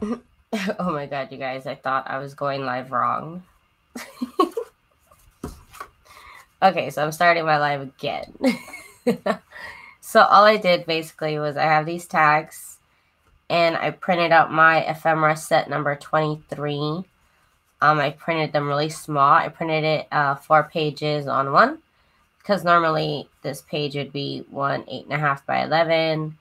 Oh my god, you guys, I thought I was going live wrong. Okay, so I'm starting my live again. So all I did basically was I have these tags and I printed out my ephemera set number 23. I printed them really small. I printed it 4 pages on one because normally this page would be 8.5 by 11.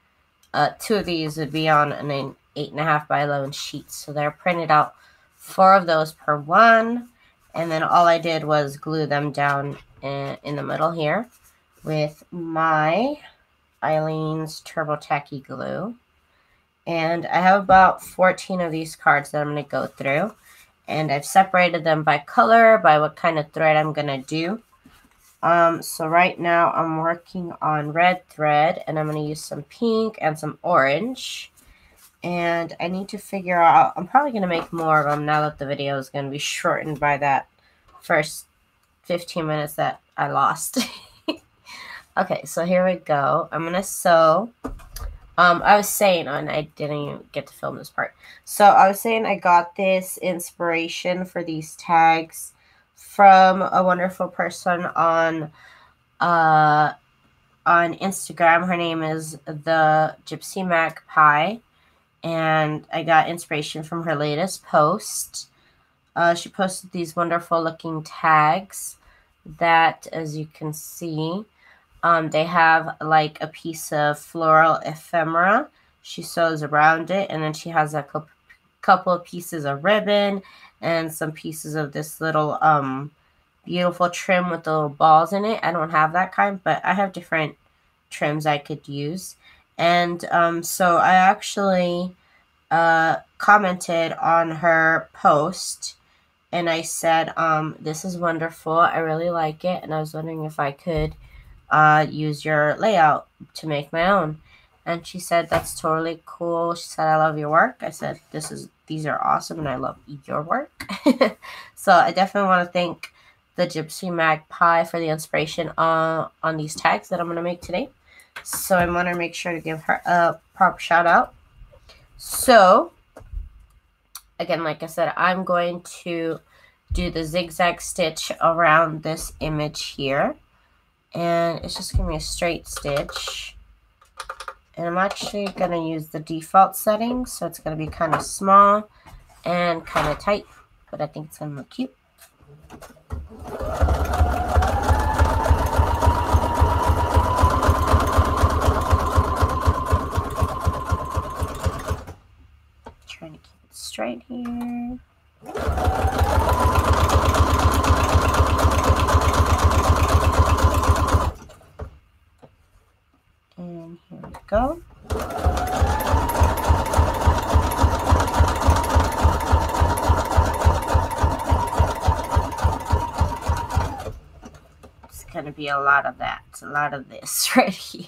2 of these would be on an 8.5 by 11 sheet. So they're printed out 4 of those per one. And then all I did was glue them down in the middle here with my Aileen's Turbo Tacky glue. And I have about 14 of these cards that I'm going to go through. And I've separated them by color, by what kind of thread I'm going to do. So right now I'm working on red thread, and I'm going to use some pink and some orange. And I need to figure out, I'm probably going to make more of them now that the video is going to be shortened by that first 15 minutes that I lost. Okay, so here we go. I'm going to sew. I was saying, and I didn't even get to film this part. So I was saying I got this inspiration for these tags from a wonderful person on Instagram. Her name is the Gypsy Magpie, and I got inspiration from her latest post. She posted these wonderful looking tags that, as you can see, they have like a piece of floral ephemera. She sews around it, and then she has a couple of pieces of ribbon and some pieces of this little beautiful trim with the little balls in it. I don't have that kind, but I have different trims I could use. And so I actually commented on her post, and I said, this is wonderful. I really like it, and I was wondering if I could use your layout to make my own. And she said, that's totally cool. She said, I love your work. I said, these are awesome, and I love your work. So I definitely want to thank the Gypsy Magpie for the inspiration on these tags that I'm going to make today. So I want to make sure to give her a proper shout out. So again, like I said, I'm going to do the zigzag stitch around this image here. And it's just going to be a straight stitch. And I'm actually going to use the default settings, so it's going to be kind of small and kind of tight, but I think it's going to look cute. Trying to keep it straight here. And here we go. It's going to be a lot of that, a lot of this right here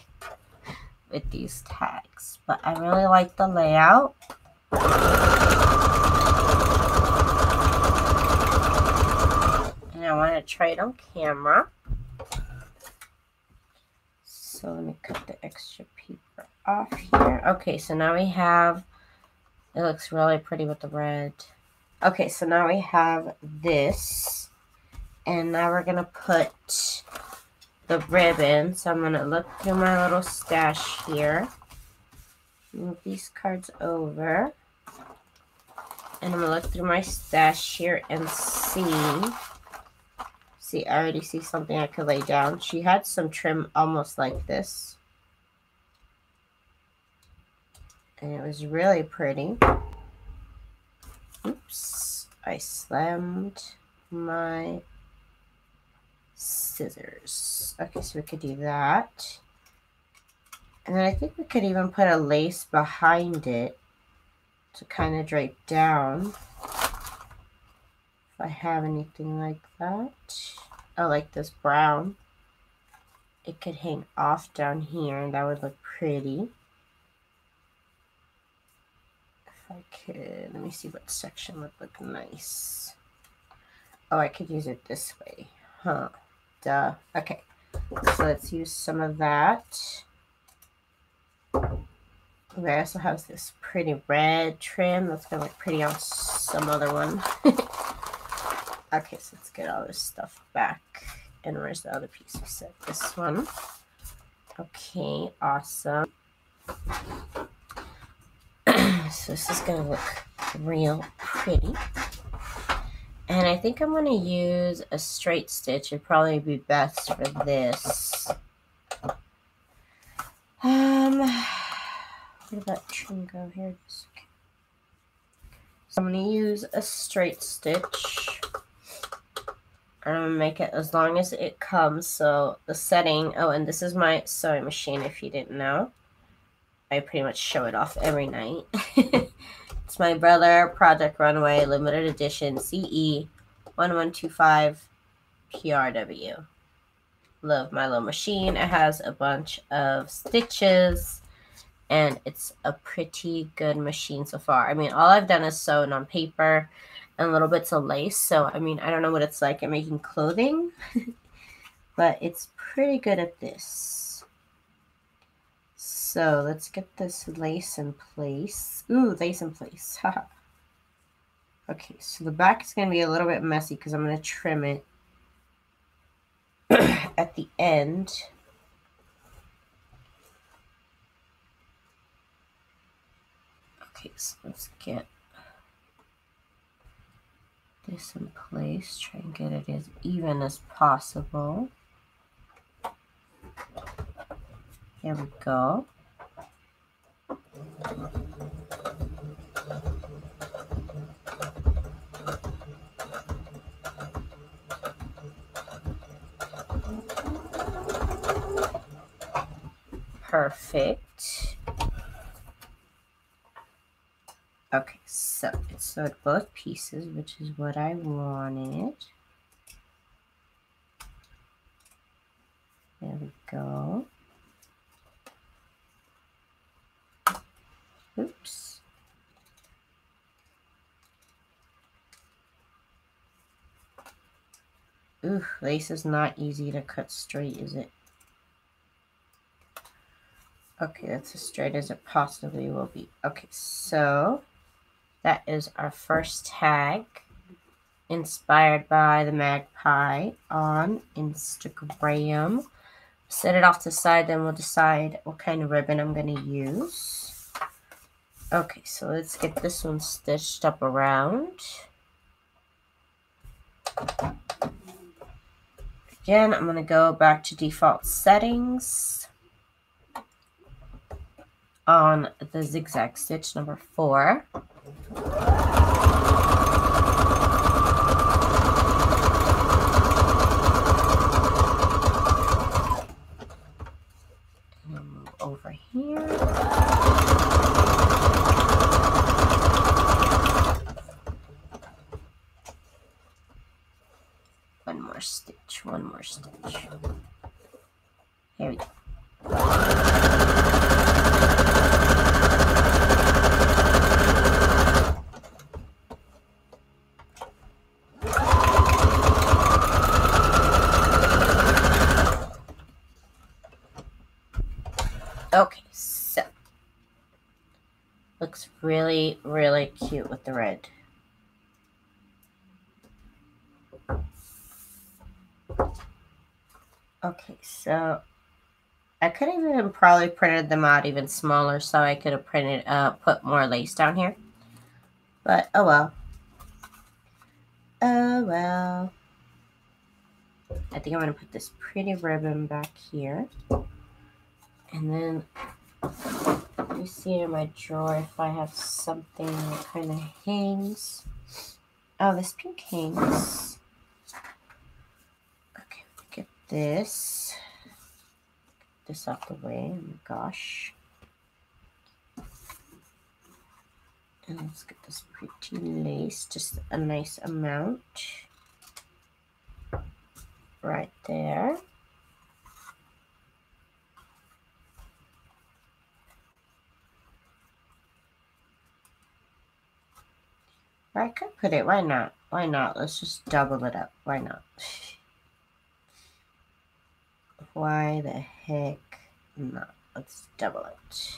with these tags. But I really like the layout. And I want to try it on camera. So let me cut the extra paper off here. Okay, so now we have, it looks really pretty with the red. Okay, so now we have this. And now we're going to put the ribbon. So I'm going to look through my little stash here. Move these cards over. And I'm going to look through my stash here and see. See, I already see something I could lay down. She had some trim almost like this. And it was really pretty. Oops. I slammed my scissors. Okay, so we could do that. And then I think we could even put a lace behind it to kind of drape down. If I have anything like that. Oh, like this brown. It could hang off down here, and that would look pretty. If I could, let me see what section would look nice. Oh, I could use it this way. Huh. Duh. Okay. So let's use some of that. Okay, I also have this pretty red trim that's gonna look pretty on some other one. Okay, so let's get all this stuff back. And where's the other piece we said? This one. Okay, awesome. So this is gonna look real pretty. And I think I'm gonna use a straight stitch. It'd probably be best for this. Where did that trim go here? Okay. So I'm gonna use a straight stitch. I'm gonna make it as long as it comes. So the setting, oh, and this is my sewing machine if you didn't know. I pretty much show it off every night. It's my Brother Project Runway Limited Edition CE 1125 PRW. Love my little machine. It has a bunch of stitches and it's a pretty good machine so far. I mean, all I've done is sewn on paper and little bits of lace. So, I mean, I don't know what it's like at making clothing, but it's pretty good at this. So let's get this lace in place. Ooh, lace in place. Okay, so the back is going to be a little bit messy because I'm going to trim it at the end. Okay, so let's get this in place. Try and get it as even as possible. Here we go. Perfect. Okay, so it's sewed both pieces, which is what I wanted. There we go. Oops. Ooh, lace is not easy to cut straight, is it? Okay, that's as straight as it possibly will be. Okay, so that is our first tag, inspired by the magpie on Instagram. Set it off to the side, then we'll decide what kind of ribbon I'm going to use. Okay, so let's get this one stitched up around. Again, I'm going to go back to default settings on the zigzag stitch number 4. And move over here. One more stitch, one more stitch. Here we go. Okay, so looks really, really cute with the red. Okay, so I could have even probably printed them out even smaller so I could have printed, put more lace down here. But, oh well. Oh well. I think I'm going to put this pretty ribbon back here. And then, let me see in my drawer if I have something that kind of hangs. Oh, this pink hangs. Okay, get this. Get this out the way. Oh my gosh. And let's get this pretty lace, just a nice amount. Right there. Or I could put it, why not? Why not? Let's just double it up. Why not? Why the heck not? Let's double it.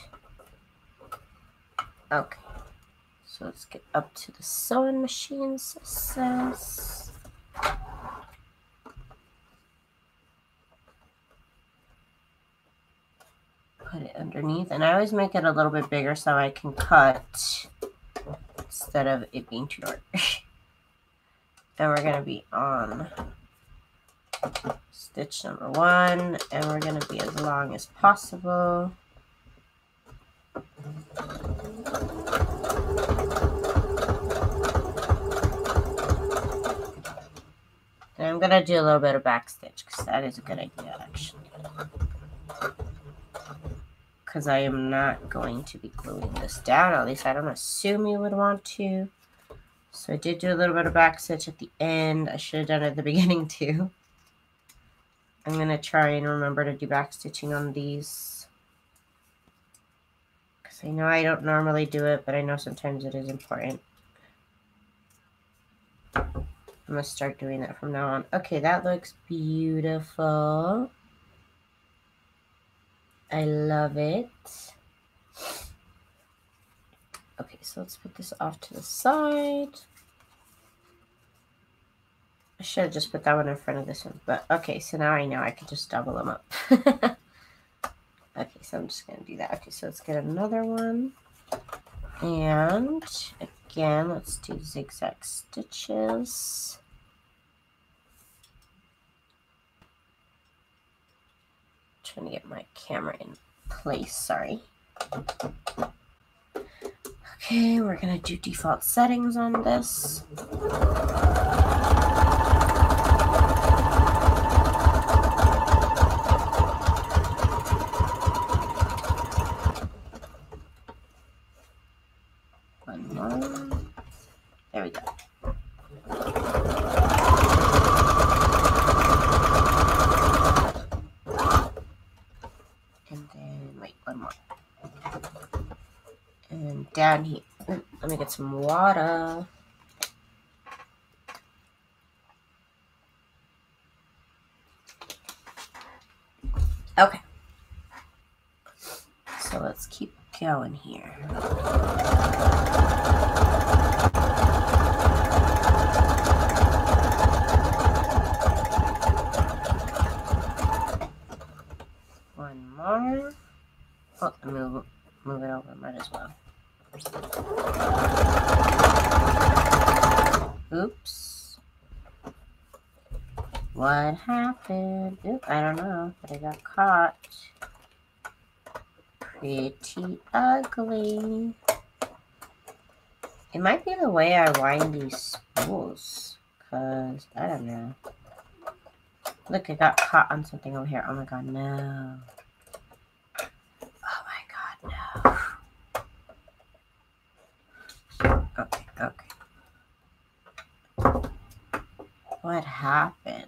Okay, so let's get up to the sewing machine success. Put it underneath, and I always make it a little bit bigger so I can cut instead of it being too short. And we're going to be on stitch number 1, and we're going to be as long as possible. And I'm going to do a little bit of back stitch because that is a good idea, actually. Because I am not going to be gluing this down. At least I don't assume you would want to. So I did do a little bit of back stitch at the end. I should have done it at the beginning too. I'm going to try and remember to do back stitching on these. Because I know I don't normally do it, but I know sometimes it is important. I'm going to start doing that from now on. Okay, that looks beautiful. I love it. Okay, so let's put this off to the side. I should have just put that one in front of this one, but okay, so now I know I can just double them up. Okay, so I'm just going to do that. Okay, so let's get another one. And again, let's do zigzag stitches. Trying to get my camera in place, sorry. Okay, we're going to do default settings on this. One more. There we go. And then, wait, one more. And down here, let me get some water. Okay. So let's keep going here. One more. Oh, move it over, might as well. Oops. What happened? Oop, I don't know, but I got caught. Pretty ugly. It might be the way I wind these spools, because I don't know. Look, I got caught on something over here. Oh my god, no. Oh my god, no. Okay, okay. What happened?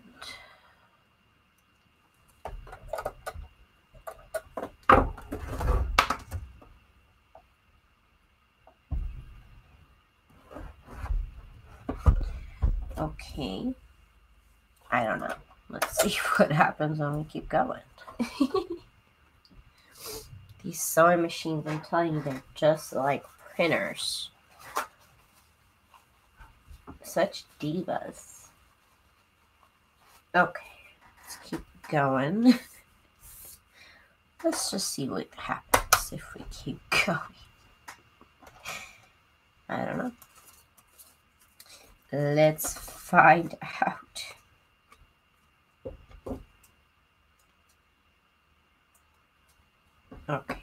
Okay. I don't know. Let's see what happens when we keep going. These sewing machines, I'm telling you, they're just like printers. Such divas. Okay, let's keep going. Let's just see what happens if we keep going. I don't know. Let's find out. Okay.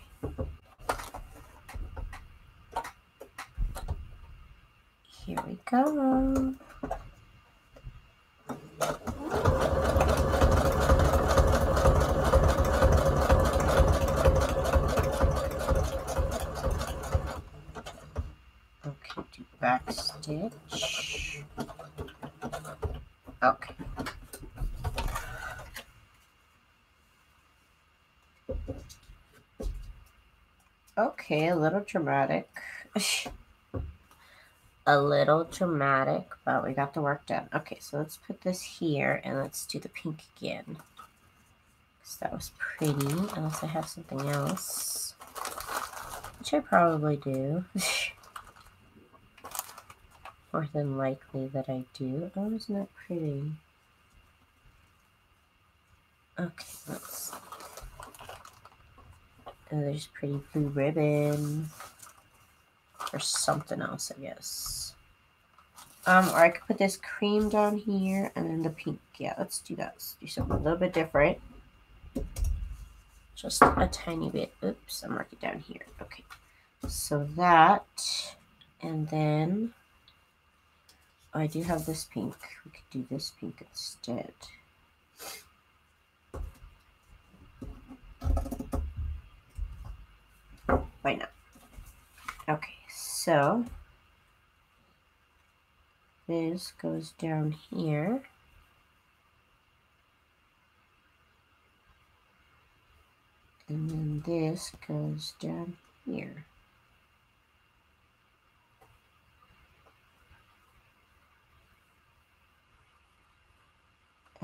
Here we go. Okay, do back stitch. Okay. Okay, a little dramatic. A little dramatic, but we got the work done. Okay, so let's put this here and let's do the pink again. So that was pretty, unless I have something else. which I probably do. More than likely that I do. Oh, isn't that pretty? Okay, let's see. Oh, there's pretty blue ribbon. Or something else, I guess. Or I could put this cream down here and then the pink. Yeah, let's do that. Let's do something a little bit different. Just a tiny bit. Oops, I'll mark it down here. Okay. So that, and then I do have this pink. We could do this pink instead. Why not? Okay, so this goes down here. And then this goes down here.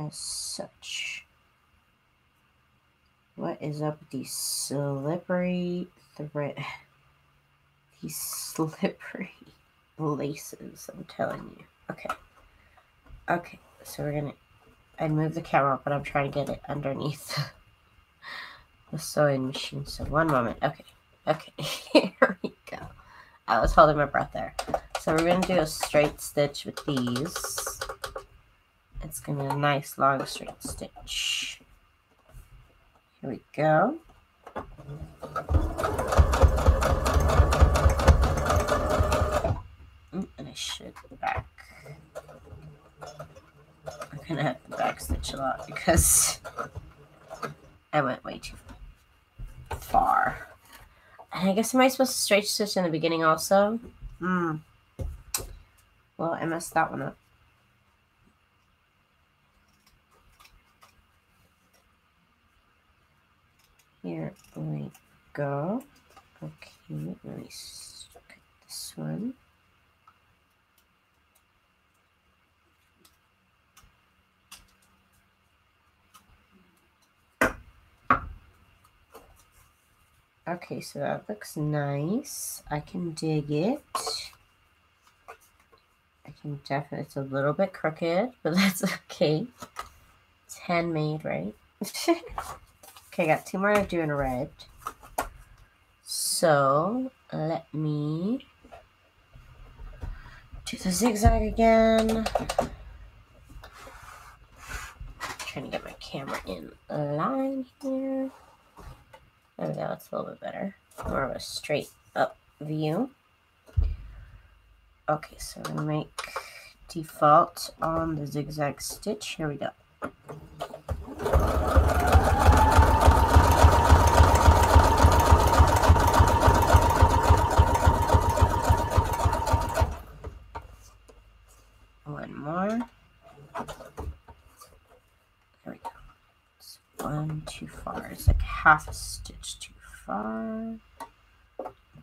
As such. What is up with these slippery thread? These slippery laces, I'm telling you. Okay. Okay, so we're gonna, I'd move the camera, but I'm trying to get it underneath the sewing machine. So one moment. Okay. Okay, here we go. I was holding my breath there. So we're gonna do a straight stitch with these. It's gonna be a nice long straight stitch. Here we go. And I should back. I'm gonna have to back stitch a lot because I went way too far. And I guess am I supposed to straight stitch in the beginning also? Well, I messed that one up. Here we go. Okay, let me cut this one. Okay, so that looks nice. I can dig it. I can definitely, it's a little bit crooked, but that's okay. It's handmade, right? Okay, I got two more to do in red. So let me do the zigzag again. Trying to get my camera in line here. There we go, it's a little bit better. More of a straight up view. Okay, so I'm gonna make default on the zigzag stitch. Here we go. One more. There we go. It's one too far. It's like half a stitch too far.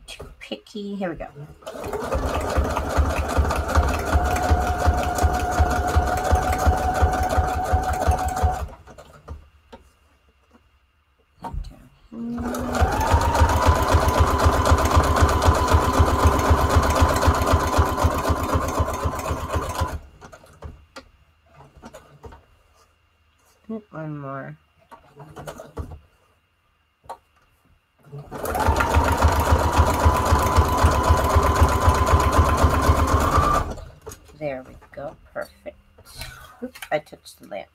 Too picky. Here we go. One more. There we go. Perfect. Oops, I touched the lamp.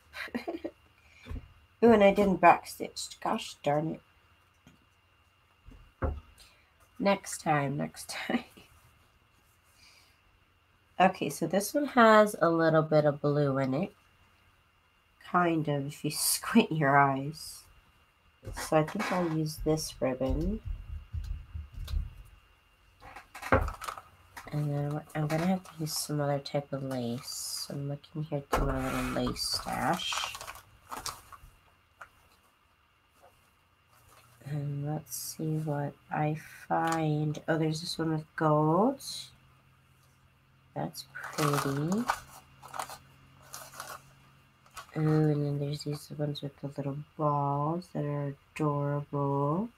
Ooh, and I didn't backstitch. Gosh darn it. Next time. Okay, so this one has a little bit of blue in it. Kind of, if you squint your eyes. So I think I'll use this ribbon. And then I'm going to have to use some other type of lace. So I'm looking here to my little lace stash. And let's see what I find. Oh, there's this one with gold. That's pretty. Oh, and then there's these ones with the little balls that are adorable.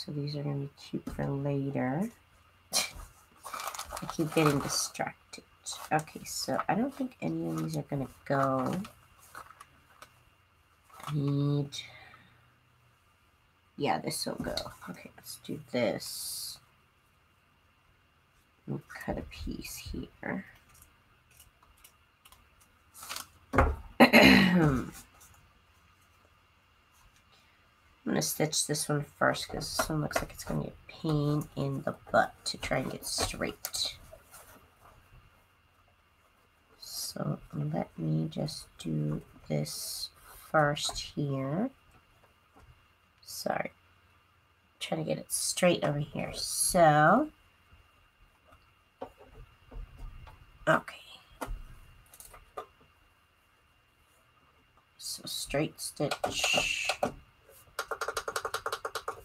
so these are going to be cute for later. I keep getting distracted. Okay, so I don't think any of these are going to go. Yeah, this will go. Okay, let's do this. We'll cut a piece here. I'm going to stitch this one first because this one looks like it's going to be a pain in the butt to try and get straight. So let me just do this first here. Sorry. I'm trying to get it straight over here. So, okay. So straight stitch.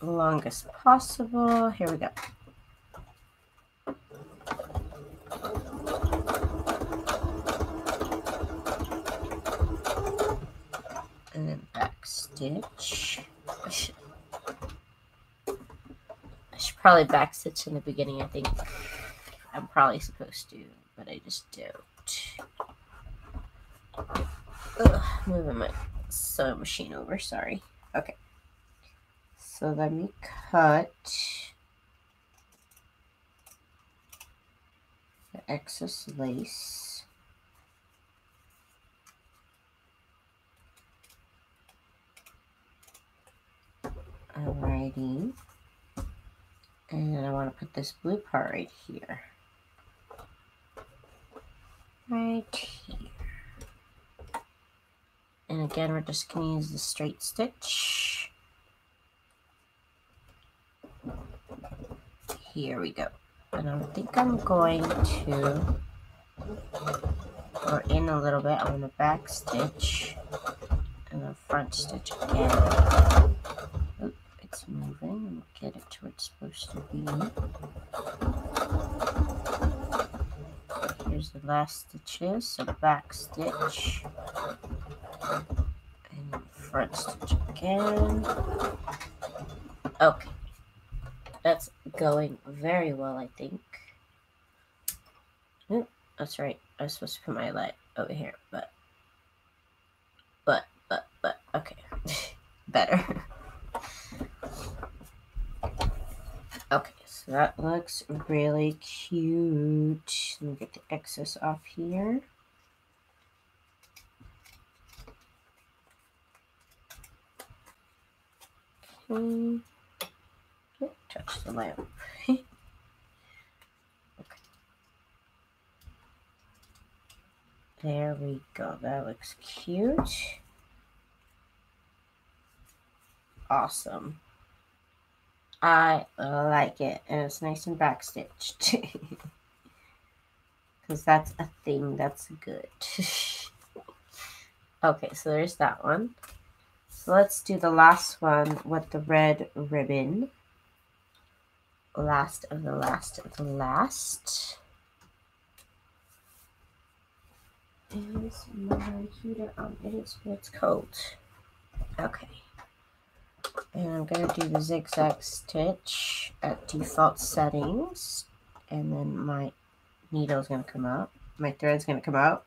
Longest possible. Here we go. And then back stitch. I should probably back stitch in the beginning. I think I'm probably supposed to, but I just don't. Ugh, moving my sewing machine over. Sorry. Okay. So let me cut the excess lace. Alrighty. And I want to put this blue part right here. Right here. And again, we're just going to use the straight stitch. Here we go. And I think I'm going to go in a little bit on the back stitch and the front stitch again. Oop, it's moving. Get it to where it's supposed to be. Here's the last stitches. So the back stitch and front stitch again. Okay. That's going very well, I think. Oop, that's right. I was supposed to put my light over here, but, okay. Better. Okay, so that looks really cute. Let me get the excess off here. Okay. Touch the lamp. Okay. There we go. That looks cute. Awesome. I like it. And it's nice and backstitched. Because that's a thing that's good. Okay, so there's that one. So let's do the last one with the red ribbon. Last of the last of the last. Is my heater on? It is, but it's cold. Okay. And I'm going to do the zigzag stitch at default settings. And then my needle is going to come out. My thread's going to come out.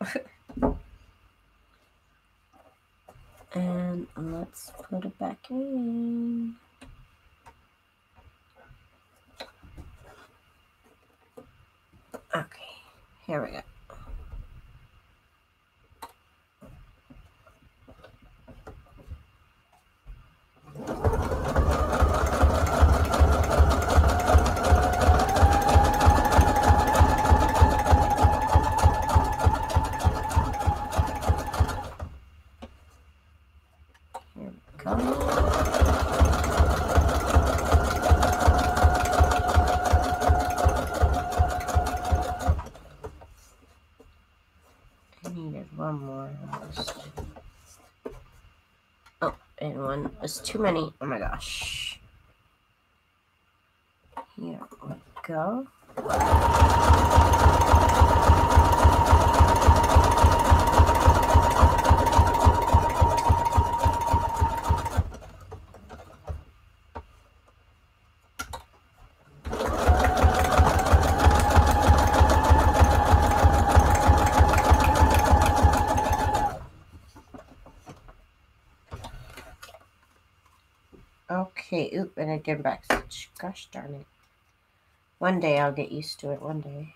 And let's put it back in. Okay, here we go. Here we go. One more. Oh, and one was too many. Oh my gosh. Here we go. Okay, oop, and I did back stitch. Gosh darn it. One day I'll get used to it, one day.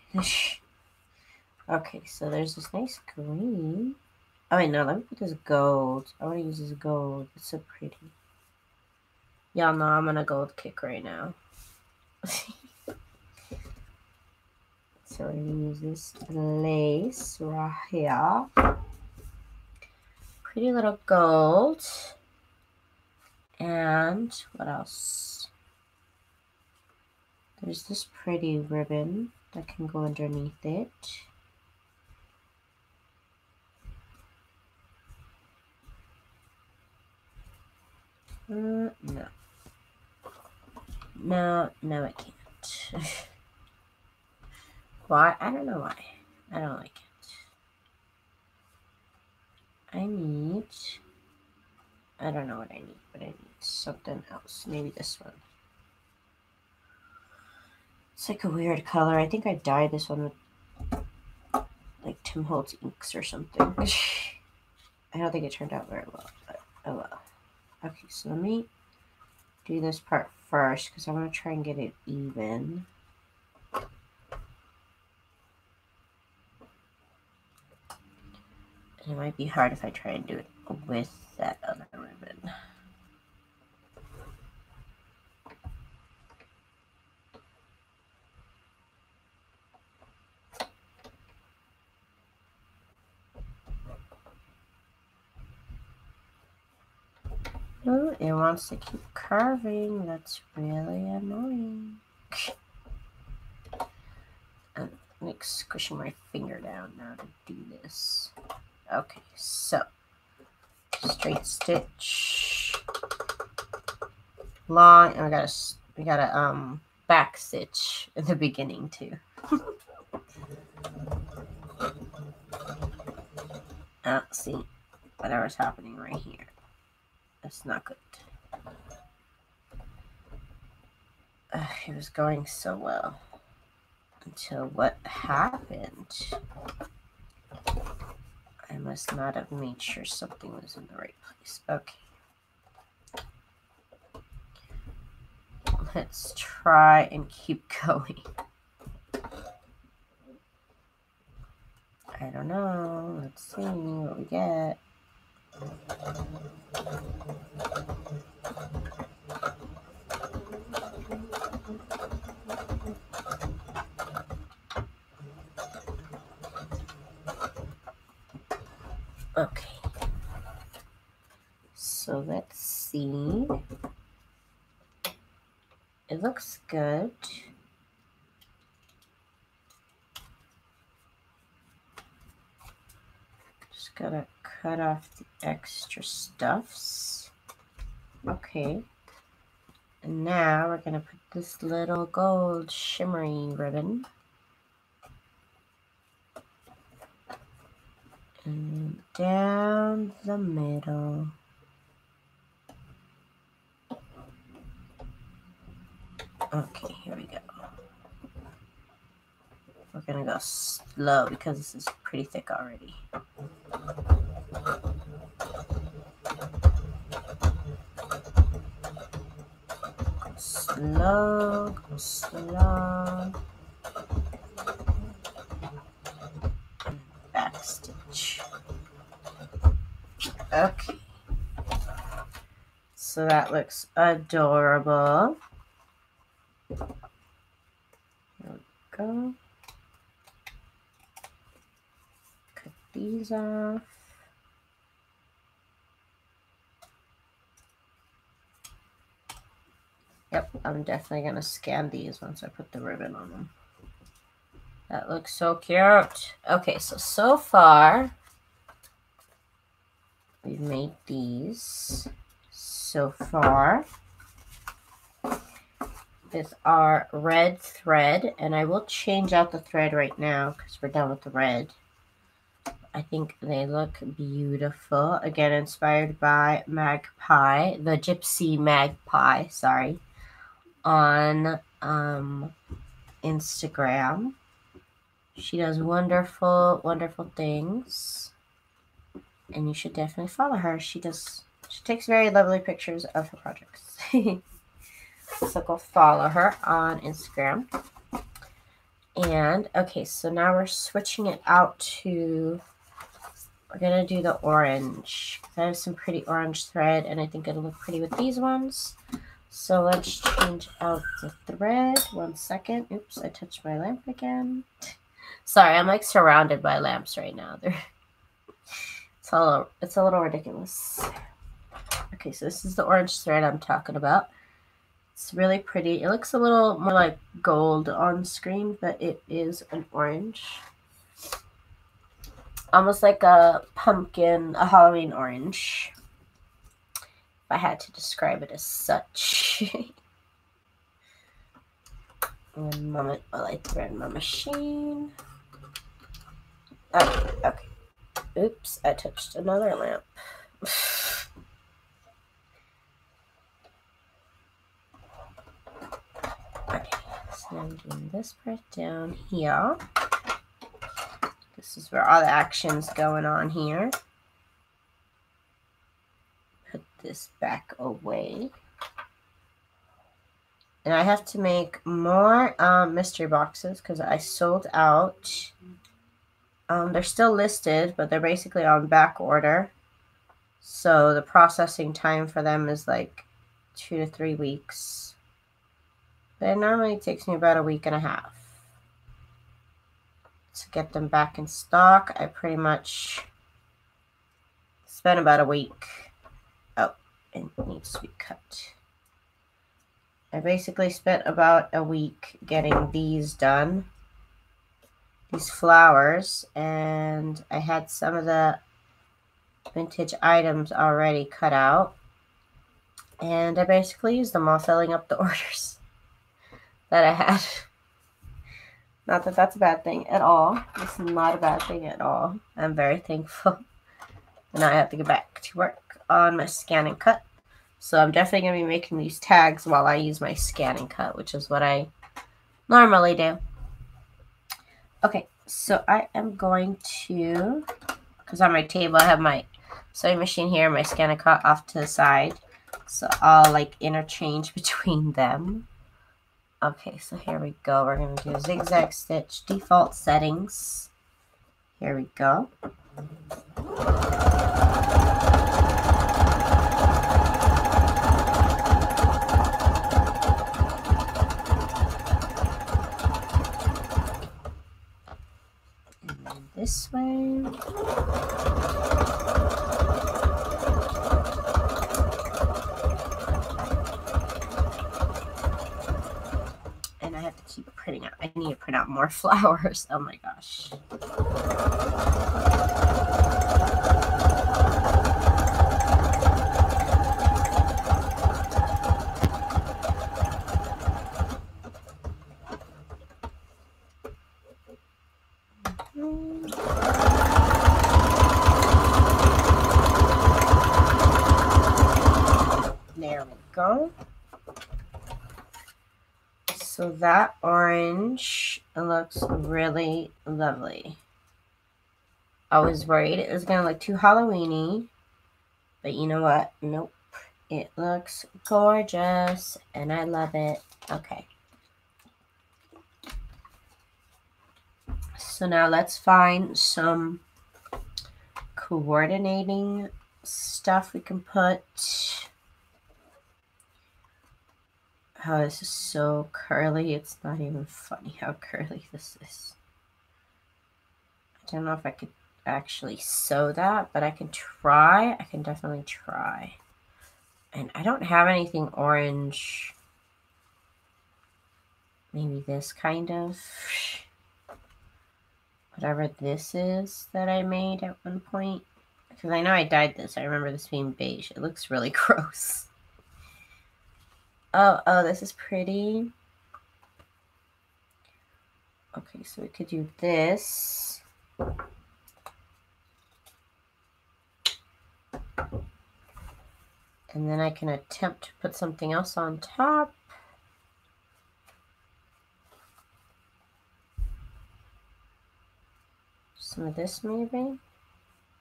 Okay, so there's this nice green. Oh wait, no, let me put this gold. I want to use this gold. It's so pretty. Y'all know I'm on a gold kick right now. So we're going to use this lace right here. Pretty little gold. And what else? There's this pretty ribbon that can go underneath it. No. No, it can't. Why? I don't know why. I don't like it. I don't know what I need, but I need something else. Maybe this one. It's like a weird color. I think I dyed this one with like Tim Holtz inks or something. I don't think it turned out very well, but oh well. Okay, so let me do this part first because I want to try and get it even. And it might be hard if I try and do it with that other ribbon. Oh, it wants to keep curving. That's really annoying. I'm like squishing my finger down now to do this. Okay, so straight stitch, long, and we got a back stitch at the beginning too. See, whatever's happening right here. That's not good. It was going so well until what happened. I must not have made sure something was in the right place. Okay. Let's try and keep going. I don't know. Let's see what we get. Okay. So let's see. It looks good. Just gotta cut off the extra stuffs. Okay. And now we're gonna put this little gold shimmery ribbon. And down the middle. Okay, here we go. We're gonna go slow because this is pretty thick already. Go slow, go slow. Back stitch. Okay. So that looks adorable. There we go. Cut these off. Yep, I'm definitely going to scan these once I put the ribbon on them. That looks so cute. Okay, so far, we've made these so far with our red thread, and I will change out the thread right now because we're done with the red. I think they look beautiful. Again, inspired by Magpie, the Gypsy Magpie, sorry, on Instagram. She does wonderful, wonderful things, and you should definitely follow her. She does She takes very lovely pictures of her projects. So go follow her on Instagram. And okay, so now we're switching it out to, we're gonna do the orange. I have some pretty orange thread and I think it'll look pretty with these ones. So let's change out the thread. 1 second. Oops, I touched my lamp again. Sorry, I'm like surrounded by lamps right now. It's a little ridiculous. Okay, so this is the orange thread I'm talking about. It's really pretty. It looks a little more like gold on screen, but it is an orange. Almost like a pumpkin, a Halloween orange. If I had to describe it as such. 1 moment while I thread my machine. Okay. Oops, I touched another lamp. Okay, so I'm doing this part down here. This is where all the action's going on here. Put this back away. And I have to make more mystery boxes because I sold out. They're still listed, but they're basically on back order. So the processing time for them is like 2 to 3 weeks. But it normally takes me about 1.5 weeks to get them back in stock. I pretty much spent about 1 week. Oh, it needs to be cut. I basically spent about 1 week getting these done. These flowers, and I had some of the vintage items already cut out, and I basically used them all filling up the orders that I had. Not that that's a bad thing at all. This is not a bad thing at all. I'm very thankful. And now I have to get back to work on my scan and cut. So I'm definitely going to be making these tags while I use my scan and cut, which is what I normally do. Okay, so I am going to, because on my table I have my sewing machine here, my scan and cut off to the side. So I'll like interchange between them. Okay, so here we go. We're going to do a zigzag stitch, default settings. Here we go. And then this way. And I have to keep printing out. I need to print out more flowers. Oh my gosh. There we go. So that orange looks really lovely. I was worried it was going to look too Halloween-y, but you know what? Nope. It looks gorgeous, and I love it. Okay. So now let's find some coordinating stuff we can put. Oh, this is so curly. It's not even funny how curly this is. I don't know if I could actually sew that, but I can try. I can definitely try. And I don't have anything orange. Maybe this kind of. Whatever this is that I made at one point. Because I know I dyed this. I remember this being beige. It looks really gross. Oh, this is pretty. Okay, so we could do this. And then I can attempt to put something else on top. Some of this maybe.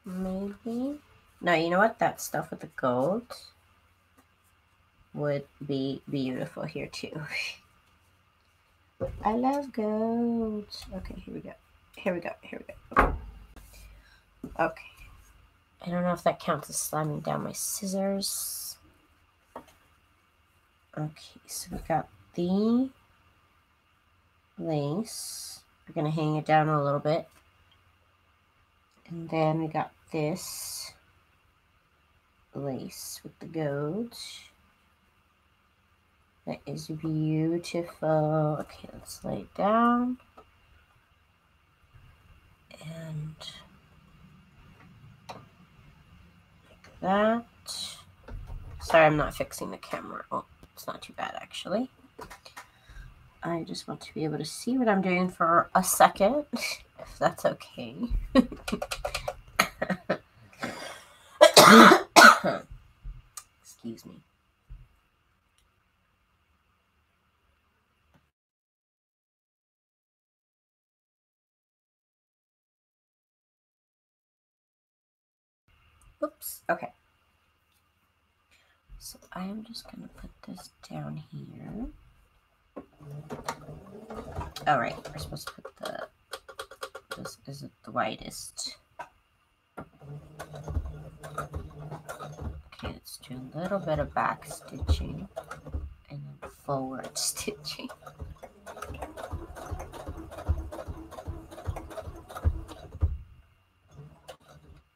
Maybe. Now, you know what? That stuff with the gold would be beautiful here too. I love gold. Okay, here we go. Here we go. Here we go. Okay. I don't know if that counts as slamming down my scissors. Okay, so we got the lace. We're going to hang it down a little bit. And then we got this lace with the gold. That is beautiful. Okay, let's lay it down. And like that. Sorry, I'm not fixing the camera. Oh, it's not too bad, actually. I just want to be able to see what I'm doing for a second, if that's okay. Excuse me. Oops, okay. So I am just going to put this down here. All right, we're supposed to put this isn't the widest. Okay, let's do a little bit of back stitching and then forward stitching.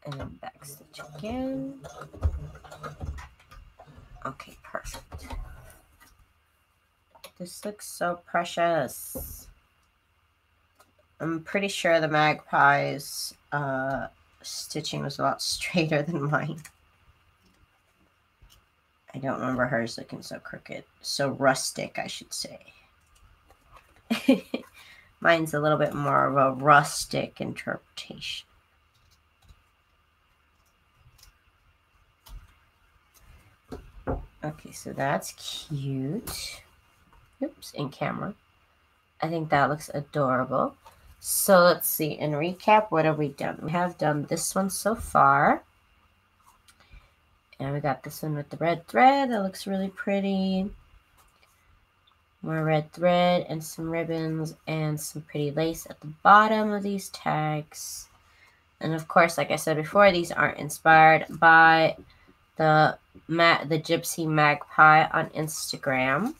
And then back stitch again. Okay, perfect. This looks so precious. I'm pretty sure the magpie's stitching was a lot straighter than mine. I don't remember hers looking so crooked. So rustic, I should say. Mine's a little bit more of a rustic interpretation. Okay, so that's cute. Oops, in camera. I think that looks adorable. So let's see, in recap, what have we done? We have done this one so far. And we got this one with the red thread. That looks really pretty. More red thread and some ribbons and some pretty lace at the bottom of these tags. And of course, like I said before, these aren't inspired by the Gypsy Magpie on Instagram.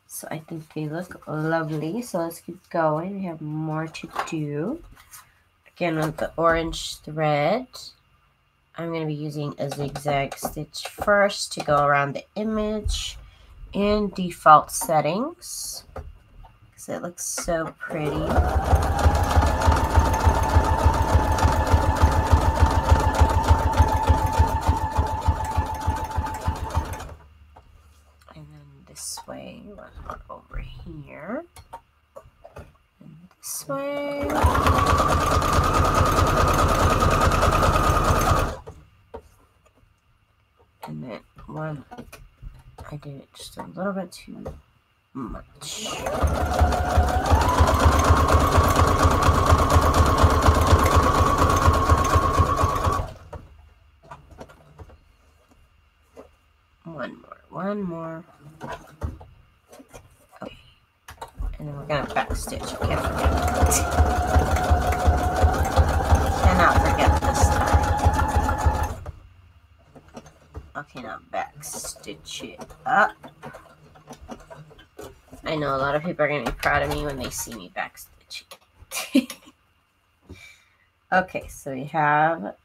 So I think they look lovely. So let's keep going. We have more to do. Again, with the orange thread, I'm going to be using a zigzag stitch first to go around the image in default settings because it looks so pretty. And then this way, one more over here, and this way. And then one, I did it just a little bit too much. One more. Okay. And then we're gonna back stitch. I can't forget. Cannot forget this time. Okay, now back stitch it up. I know a lot of people are gonna be proud of me when they see me back stitch it. Okay, so we have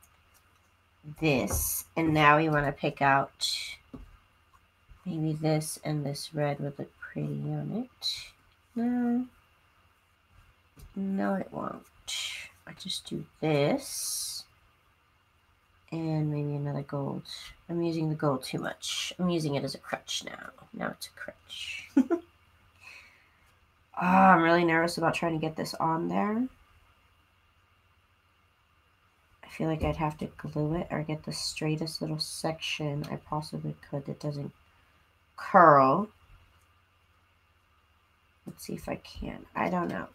this, and now we want to pick out maybe this and this red would look pretty on it. No, it won't. I just do this and maybe another gold. I'm using the gold too much. I'm using it as a crutch now. Now it's a crutch. I'm really nervous about trying to get this on there. I feel like I'd have to glue it or get the straightest little section I possibly could that doesn't curl. Let's see if I can. I don't know.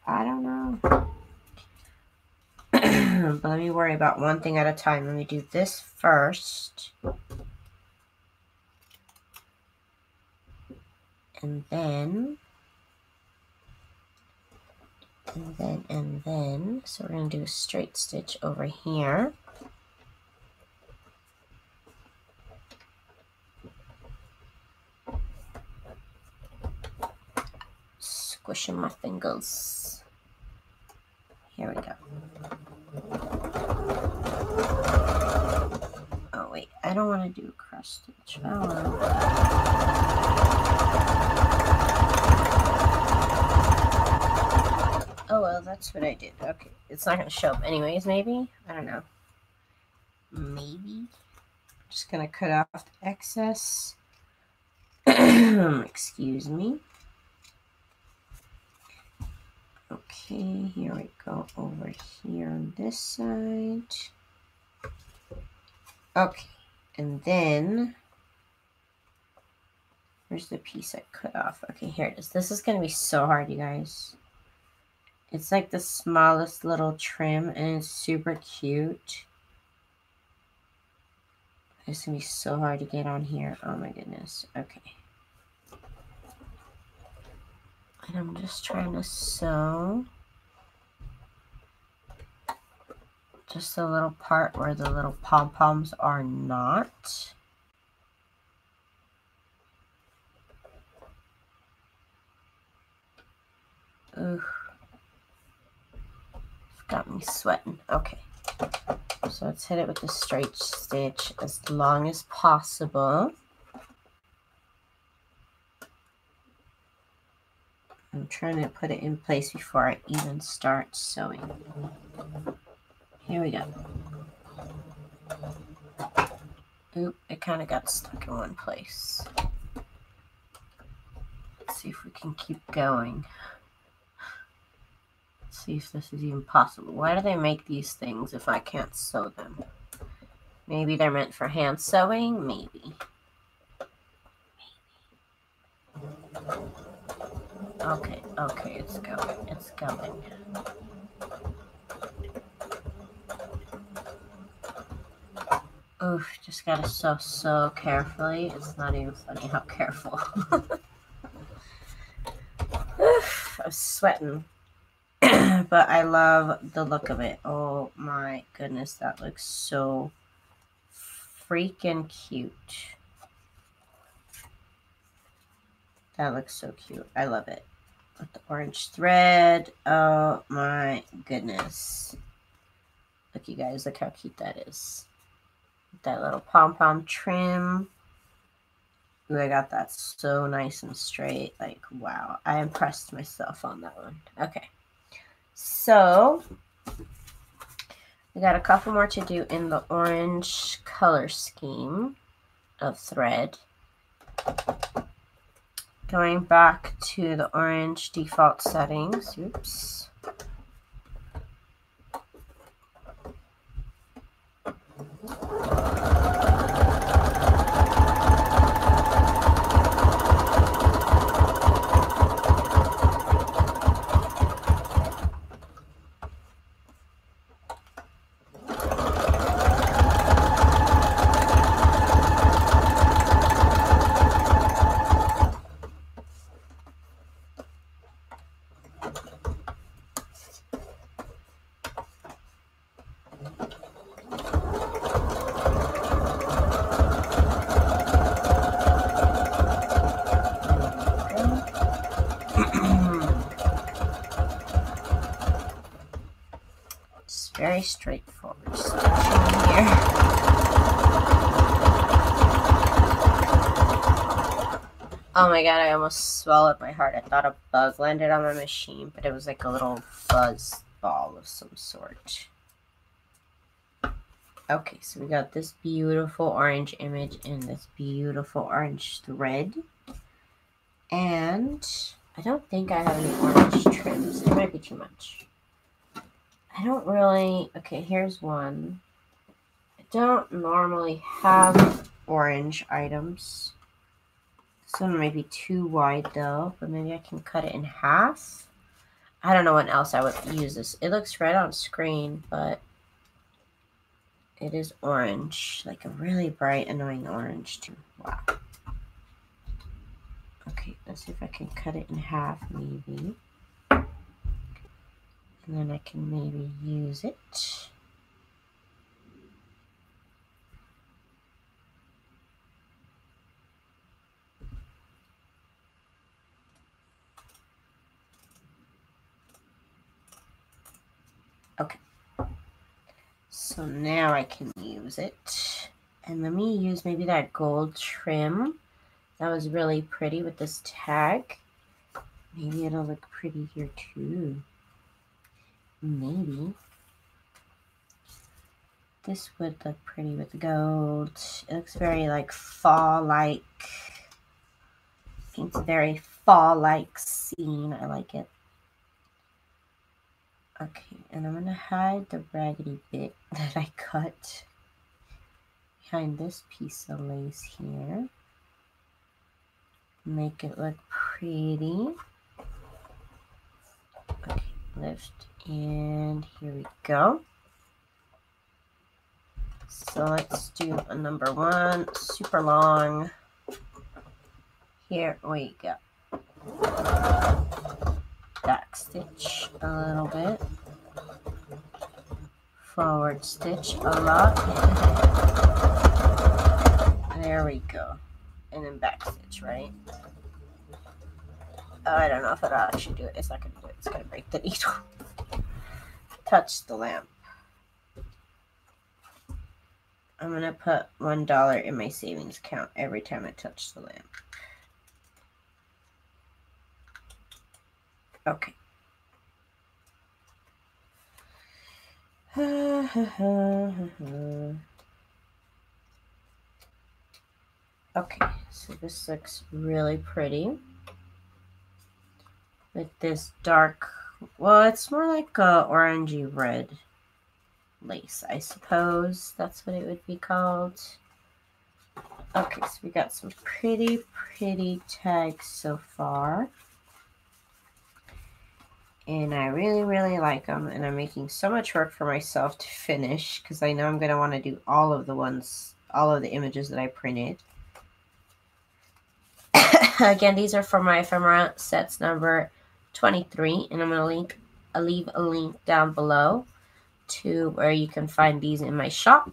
But let me worry about one thing at a time. Let me do this first. And then, so we're going to do a straight stitch over here. Squishing my fingers. Here we go. Oh wait, I don't want to do a cross stitch. Oh well. Oh well, that's what I did. Okay, it's not going to show up anyways, maybe? I don't know. Maybe. Just going to cut off the excess. Excuse me. Okay, here we go over here on this side. Okay, and then where's the piece I cut off? Okay, here it is. This is going to be so hard, you guys. It's like the smallest little trim, and it's super cute. It's going to be so hard to get on here. Oh my goodness. Okay. And I'm just trying to sew just the little part where the little pom-poms are not. Ooh. It's got me sweating. Okay. So let's hit it with the straight stitch as long as possible. I'm trying to put it in place before I even start sewing. Here we go. Oop, it kind of got stuck in one place. Let's see if we can keep going. Let's see if this is even possible. Why do they make these things if I can't sew them? Maybe they're meant for hand sewing? Maybe. Okay, okay, it's going, it's going. Oof, just gotta sew so carefully. It's not even funny how careful. Oof, I'm sweating. But I love the look of it. Oh my goodness, that looks so freaking cute. That looks so cute. I love it. With the orange thread. Oh my goodness. Look, you guys, look how cute that is. That little pom-pom trim. Ooh, I got that so nice and straight. Like, wow. I impressed myself on that one. Okay. So, we got a couple more to do in the orange color scheme of thread. Going back to the orange default settings. Oops. Very straightforward stitching here. Oh my god, I almost swallowed my heart. I thought a bug landed on my machine, but it was like a little fuzz ball of some sort. Okay, so we got this beautiful orange image and this beautiful orange thread. And I don't think I have any orange trims. It might be too much. I don't really, okay, here's one. I don't normally have orange items. This one might be too wide though, but maybe I can cut it in half. I don't know what else I would use this. It looks red on screen, but It is orange, like a really bright, annoying orange too. Wow. Okay, let's see if I can cut it in half, maybe. And then I can maybe use it. Okay. So now I can use it. And let me use maybe that gold trim. That was really pretty with this tag. Maybe it'll look pretty here too. Maybe. This would look pretty with the gold. It looks very like fall-like. It's a very fall-like scene. I like it. Okay, and I'm gonna hide the raggedy bit that I cut behind this piece of lace here. Make it look pretty. Okay, lift, and here we go. So let's do a number 1, super long. Here we go. Back stitch a little bit. Forward stitch a lot. There we go. And then back stitch, right? I don't know if it'll actually do it. It's not going to do it. It's going to break the needle. Touch the lamp. I'm going to put $1 in my savings account every time I touch the lamp. Okay. Okay, so this looks really pretty. With this dark, well, it's more like a orangey red lace, I suppose. That's what it would be called. Okay, so we got some pretty tags so far. And I really like them. And I'm making so much work for myself to finish because I know I'm going to want to do all of the images that I printed. Again, these are from my ephemera sets number 23. And I'm going to leave a link down below to where you can find these in my shop.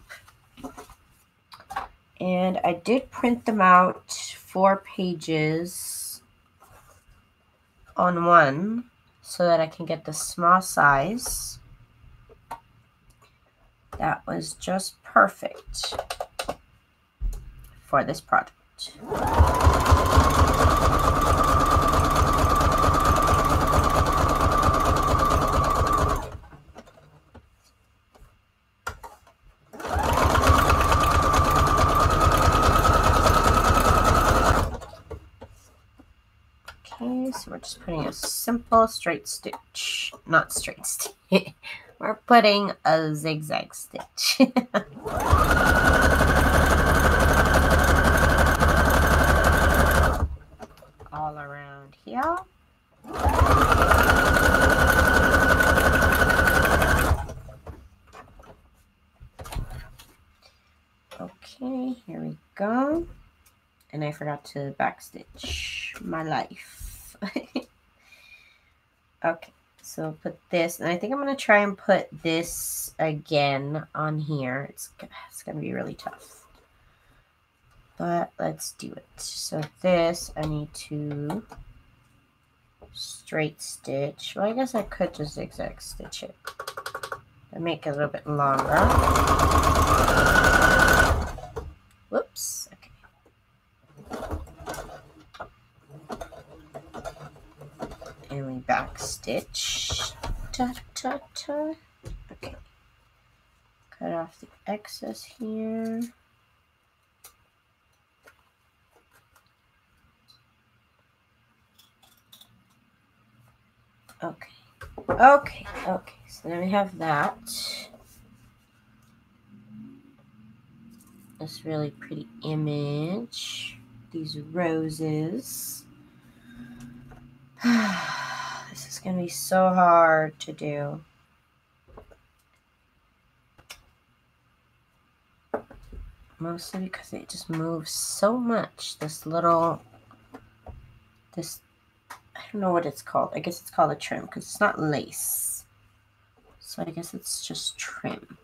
And I did print them out 4 pages on one so that I can get the small size. That was just perfect for this project. Okay, so we're just putting a simple straight stitch, not straight stitch. We're putting a zigzag stitch. All around here. Okay, here we go. And I forgot to backstitch my life. Okay, so put this, and I think I'm going to try and put this again on here. It's going to be really tough. But let's do it. So this, I need to straight stitch. Well, I guess I could just zigzag stitch it and make it a little bit longer. Whoops. Okay. And we back stitch. Okay. Cut off the excess here. Okay. So then we have that. This really pretty image. These roses. This is going to be so hard to do. Mostly because it just moves so much. This, I don't know what it's called. I guess it's called a trim because it's not lace. So I guess it's just trim.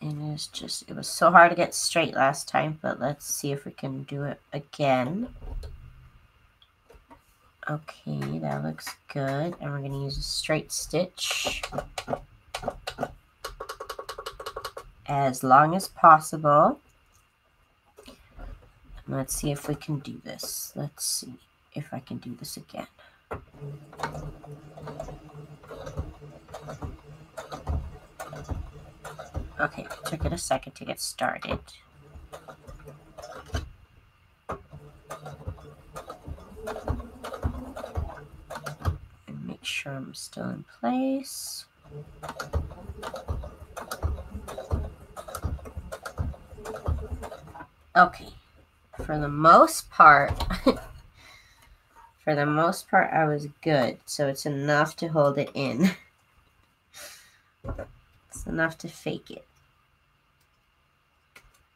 And it was so hard to get straight last time, but let's see if we can do it again. Okay, that looks good. And we're going to use a straight stitch as long as possible. And let's see if we can do this. Let's see if I can do this again. Okay, it took it a second to get started. And make sure I'm still in place. Okay, for the most part, I was good. So it's enough to hold it in. It's enough to fake it.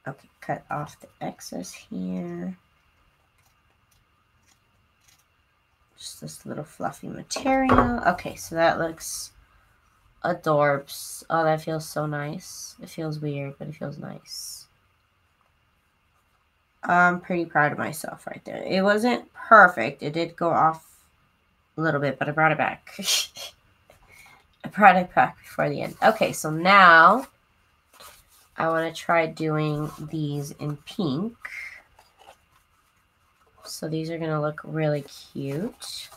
Okay, cut off the excess here. Just this little fluffy material. Okay, so that looks adorbs. Oh, that feels so nice. It feels weird, but it feels nice. I'm pretty proud of myself right there. It wasn't perfect. It did go off a little bit, but I brought it back. I brought it back before the end. Okay, so now I want to try doing these in pink. So these are going to look really cute.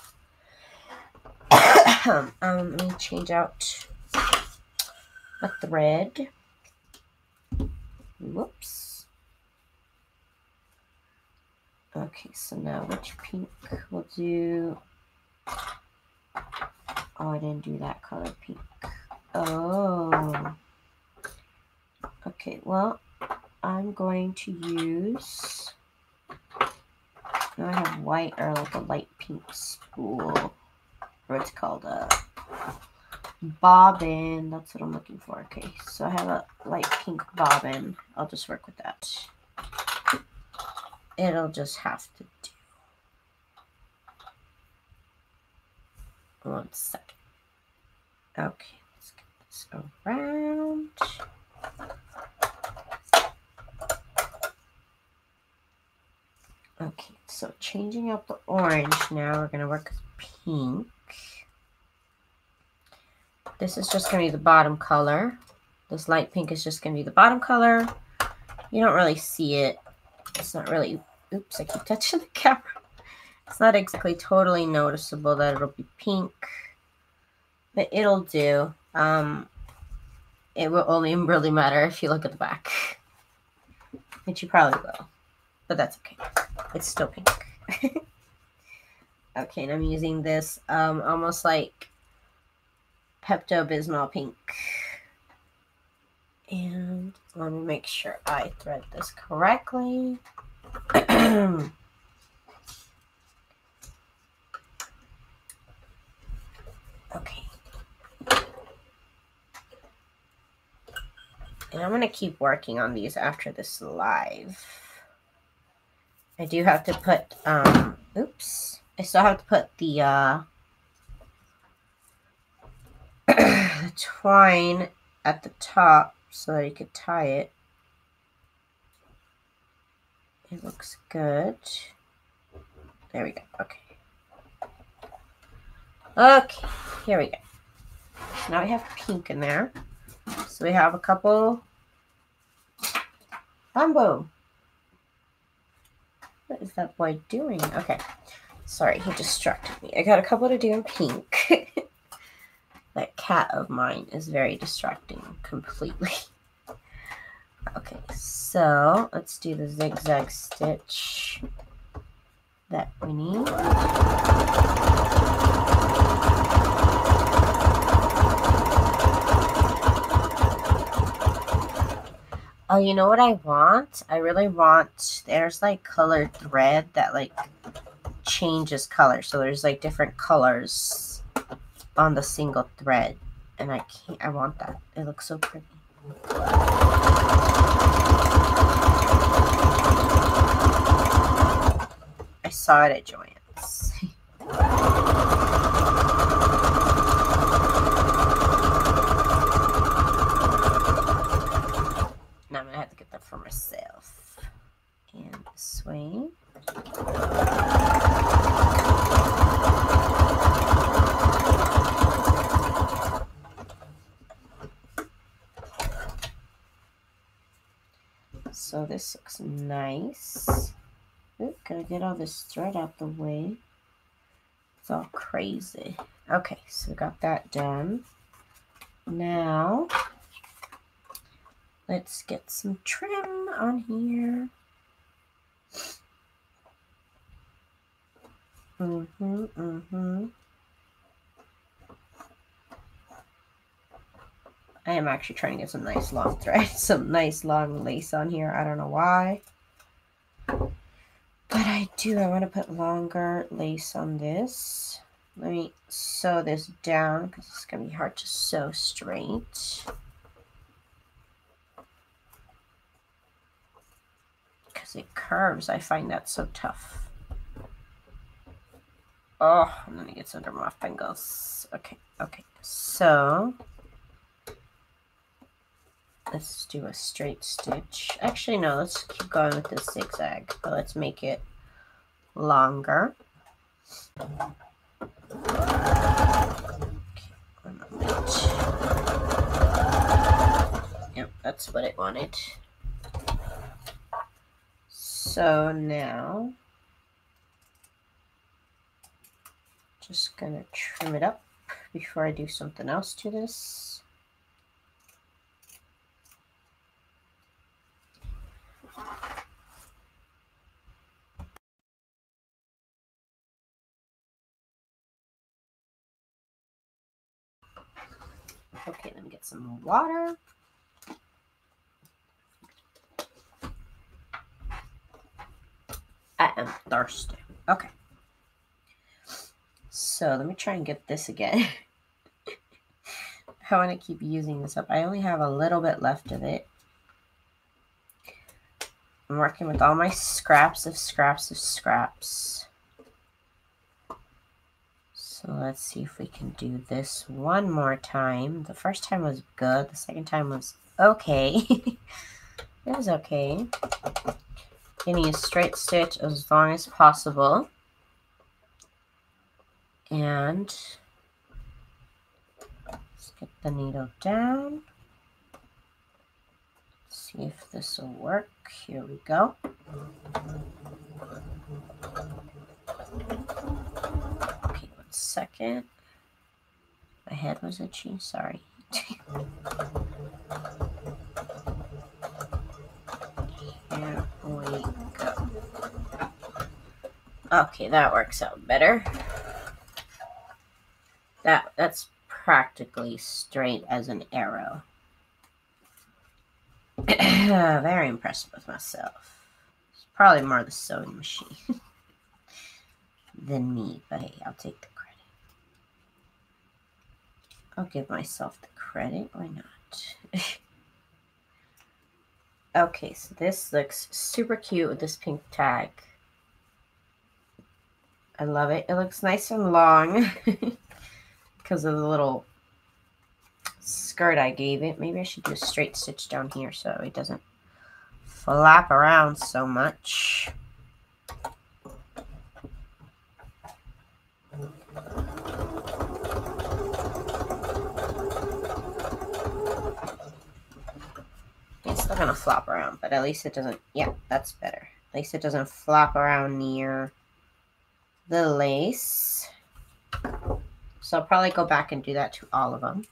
Let me change out a thread. Whoops. Okay, so now which pink we'll do? Oh, I didn't do that color pink. Oh. Okay, well, I'm going to use, now I have white or like a light pink spool, or it's called a bobbin. That's what I'm looking for. Okay, so I have a light pink bobbin. I'll just work with that. It'll just have to do. 1 second. Okay, let's get this around. Okay, so changing up the orange now, we're going to work with pink. This is just going to be the bottom color. This light pink is just going to be the bottom color. You don't really see it. It's not really, oops, I keep touching the camera. It's not exactly totally noticeable that it'll be pink, but it'll do. It will only really matter if you look at the back, which you probably will, but that's okay. It's still pink. Okay, and I'm using this almost like Pepto-Bismol pink. And let me make sure I thread this correctly. Okay. And I'm going to keep working on these after this live. I do have to put, oops. I still have to put the twine at the top so that you could tie it. It looks good. There we go. Okay. Okay, here we go. Now we have pink in there. So we have a couple. Boom. What is that boy doing? Okay. Sorry, he distracted me. I got a couple to do in pink. That cat of mine is very distracting completely. Okay, so let's do the zigzag stitch that we need. Oh, you know what I want? I really want, there's like colored thread that like changes color. So there's like different colors on the single thread. And I want that. It looks so pretty. I saw it at Joann's. Now I'm gonna have to get that for myself. And this way. So this looks nice. Ooh, gotta get all this thread out the way. It's all crazy. Okay, so we got that done. Now, let's get some trim on here. I am actually trying to get some nice long thread, some nice long lace on here. I don't know why. But I do. I want to put longer lace on this. Let me sew this down because it's going to be hard to sew straight. Because it curves. I find that so tough. Oh, and then it gets under my fingers. Okay, okay. So let's do a straight stitch. Actually, no, let's keep going with this zigzag. But let's make it longer. Okay, 1 moment. Yep, that's what it wanted. So now, just gonna trim it up before I do something else to this. Okay, let me get some water. I am thirsty. Okay. So let me try and get this again. I want to keep using this up. I only have a little bit left of it. I'm working with all my scraps of scraps. So let's see if we can do this one more time. The first time was good. The second time was okay. It was okay. Getting a straight stitch as long as possible. And let's get the needle down. See if this will work. Here we go. Okay, 1 second. My head was itchy, sorry. Here we go. Okay, that works out better. That's practically straight as an arrow. Very impressed with myself. It's probably more the sewing machine than me, but hey, I'll take the credit. I'll give myself the credit. Why not? Okay, so this looks super cute with this pink tag. I love it. It looks nice and long because of the little skirt I gave it. Maybe I should do a straight stitch down here so it doesn't flap around so much. It's still gonna flop around, but at least it doesn't, yeah, that's better. At least it doesn't flop around near the lace. So I'll probably go back and do that to all of them.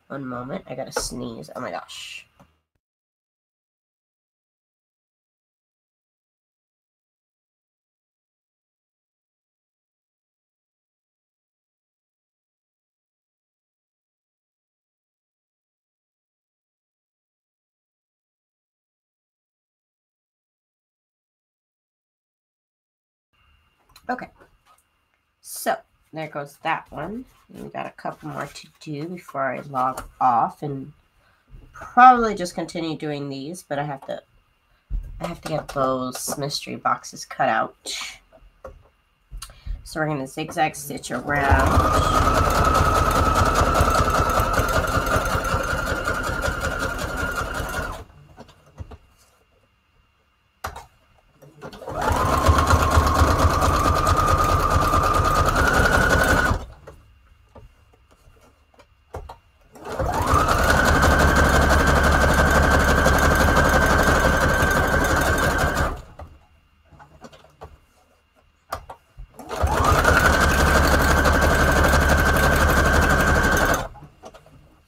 1 moment, I gotta sneeze. Oh my gosh. Okay, so there goes that one. And we got a couple more to do before I log off and probably just continue doing these, but I have to get those mystery boxes cut out. So we're going to zigzag stitch around.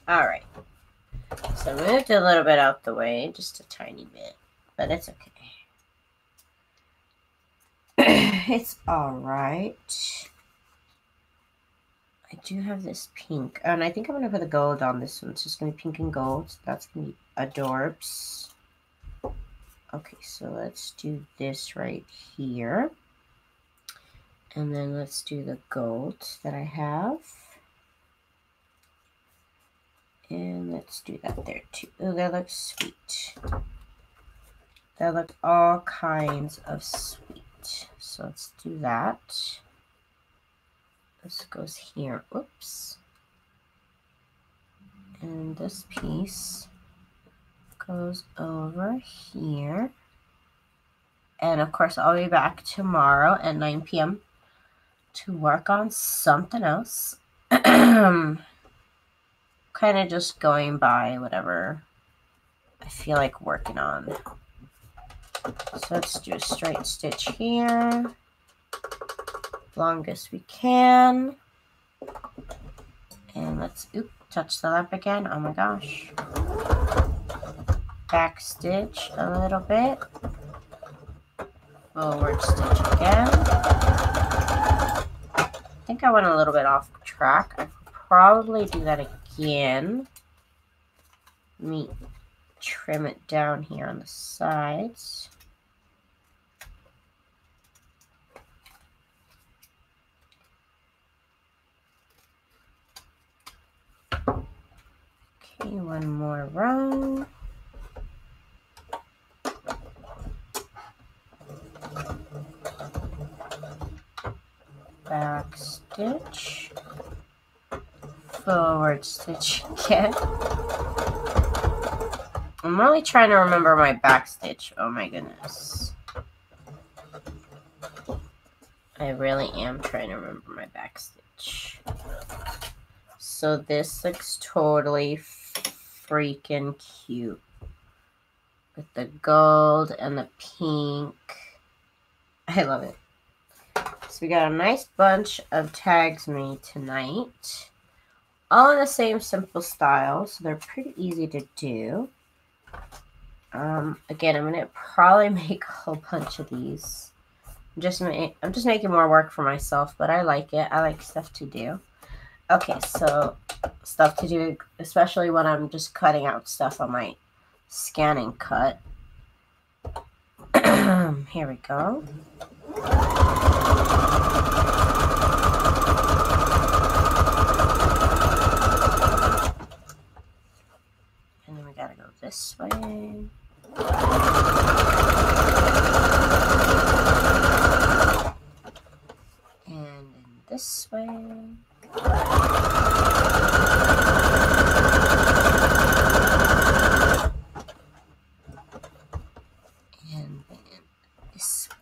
Alright, so I moved a little bit out the way, just a tiny bit, but it's okay. It's alright. I do have this pink, and I think I'm going to put the gold on this one. It's just going to be pink and gold. So that's going to be adorbs. Okay, so let's do this right here. And then let's do the gold that I have. And let's do that there too. Oh, that looks sweet. That looks all kinds of sweet. So let's do that. This goes here. Oops. And this piece goes over here. And of course, I'll be back tomorrow at 9 p.m. to work on something else. Kind of just going by whatever I feel like working on. So let's do a straight stitch here. Longest we can. And let's, touch the lamp again. Oh my gosh. Back stitch a little bit. Forward stitch again. I think I went a little bit off track. I could probably do that again. Let me trim it down here on the sides. Okay, one more row. Back stitch. Forward stitch again. I'm really trying to remember my back stitch. Oh my goodness. I really am trying to remember my back stitch. So this looks totally freaking cute. With the gold and the pink. I love it. So we got a nice bunch of tags made tonight. All in the same simple style. So they're pretty easy to do. Again, I'm going to probably make a whole bunch of these. I'm just making more work for myself, but I like it. I like stuff to do. Okay, so stuff to do, especially when I'm just cutting out stuff on my scan and cut. Here we go. And then we gotta go this way. And then this way. And then this way.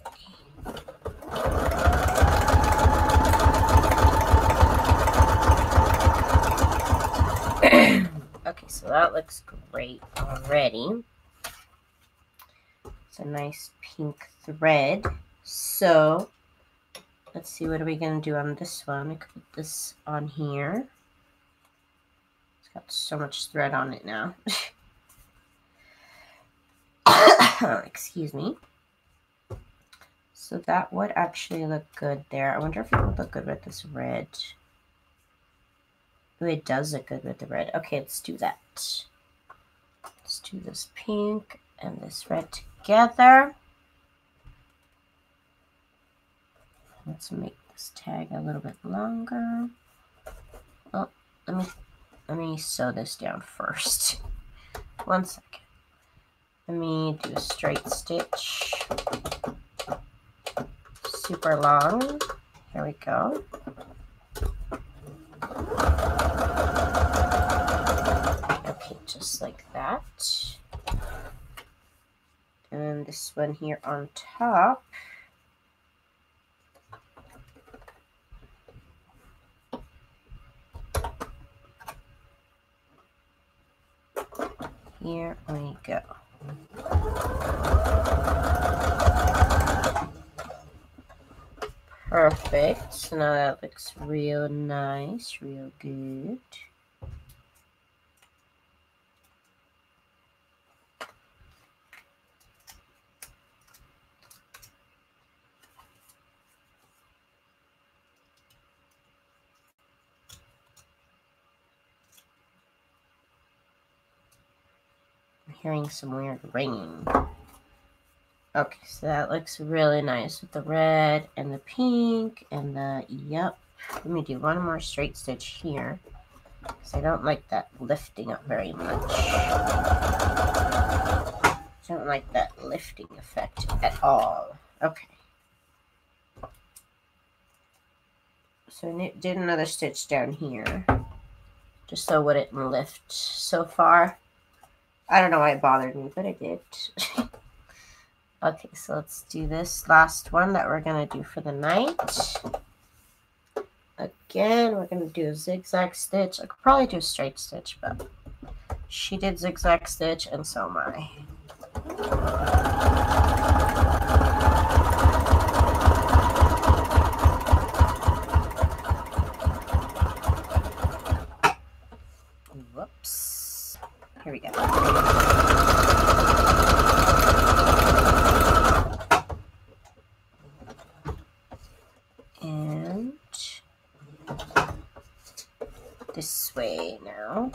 Okay, so that looks great already. It's a nice pink thread. So let's see, what are we going to do on this one? I could put this on here. It's got so much thread on it now. Excuse me. So that would actually look good there. I wonder if it would look good with this red. Oh, it does look good with the red. Okay, let's do that. Let's do this pink and this red together. Let's make this tag a little bit longer. Oh, let me sew this down first. 1 second. Let me do a straight stitch. Super long. Here we go. Okay, just like that. And then this one here on top. Here we go. Perfect. So now that looks real nice, real good. I'm hearing some weird ringing. Okay, so that looks really nice with the red and the pink and the, yep. Let me do one more straight stitch here, because I don't like that lifting up very much. I don't like that lifting effect at all. Okay. So I did another stitch down here, just so it wouldn't lift so far. I don't know why it bothered me, but it did. Okay, so let's do this last one that we're going to do for the night. Again, we're going to do a zigzag stitch. I could probably do a straight stitch, but she did zigzag stitch, and so am I. Whoops. Here we go. And this way now.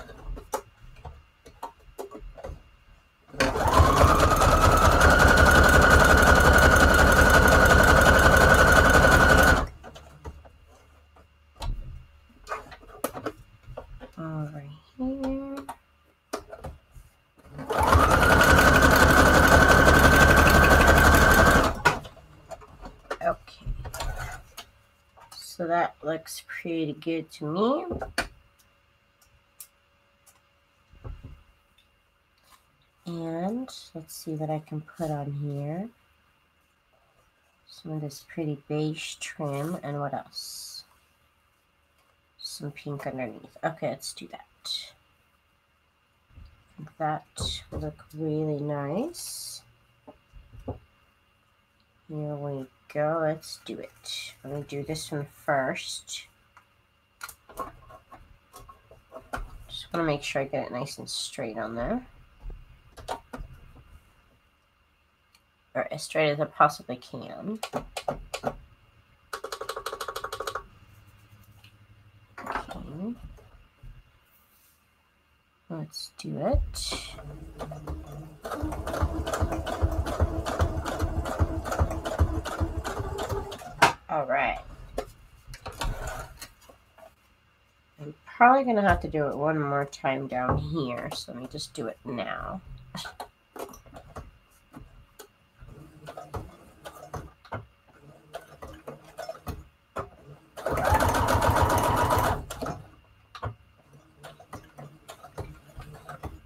Over here. Okay. So that looks pretty good to me. And let's see what I can put on here. Some of this pretty beige trim, and what else? Some pink underneath. Okay, let's do that. I think that will look really nice. Here we go. Let's do it. Let me do this one first. Just want to make sure I get it nice and straight on there. Or as straight as I possibly can. Okay. Let's do it. All right. I'm probably going to have to do it one more time down here, so let me just do it now.